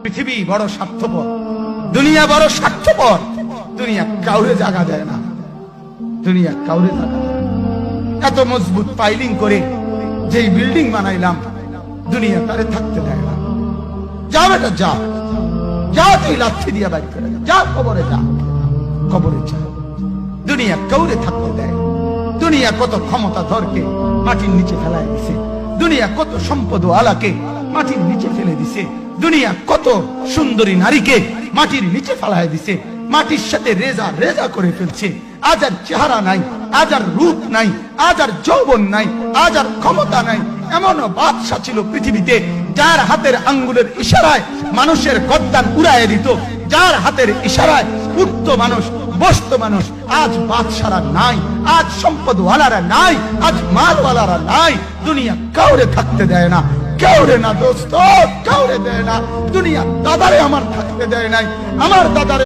পৃথিবী বড় স্বার্থপর, দুনিয়া বড় স্বার্থপর। দুনিয়া কাউরে জায়গা দেয় না, দুনিয়া কাউরে জায়গা দেয় না। এত মজবুত পাইলিং করে যেই বিল্ডিং বানাইলাম, দুনিয়া তারে থাকতে দেয় না। যা বেটা যা, যা তুই লাথি দিয়া বাড়ি করে যা, কবরে যা, কবরে যা। দুনিয়া কাউরে থাকতে দেয়। দুনিয়া কত ক্ষমতা ধরকে মাটির নিচে ফেলায় দিছে, দুনিয়া কত সম্পদ আলাকে মাটির নিচে ফেলে দিছে, দুনিয়া কত সুন্দরী নারীকে মাটির নিচে ফেলায় দিছে, মাটির সাথে রেজা রেজা করে ফেলছে। আজ আর চেহারা নাই, আজ আর রূপ নাই, আজ আর যৌবন নাই, আজ আর ক্ষমতা নাই। এমন বাদশা ছিল পৃথিবীতে যার হাতের আঙ্গুলের ইশারায় মানুষের গর্দান উড়াইয়া দিত, যার হাতের ইশারায় উঠত মানুষ, বসত মানুষ। আজ বাদশারা নাই, আজ সম্পদওয়ালারা নাই, আজ মালওয়ালারা নাই। দুনিয়া কাউরে থাকতে দেয় না, কাউরে না দোস্ত, কাউরে দেয় না। দুনিয়া দাদারে আমার থাকতে দেয় নাই, আমার দাদারে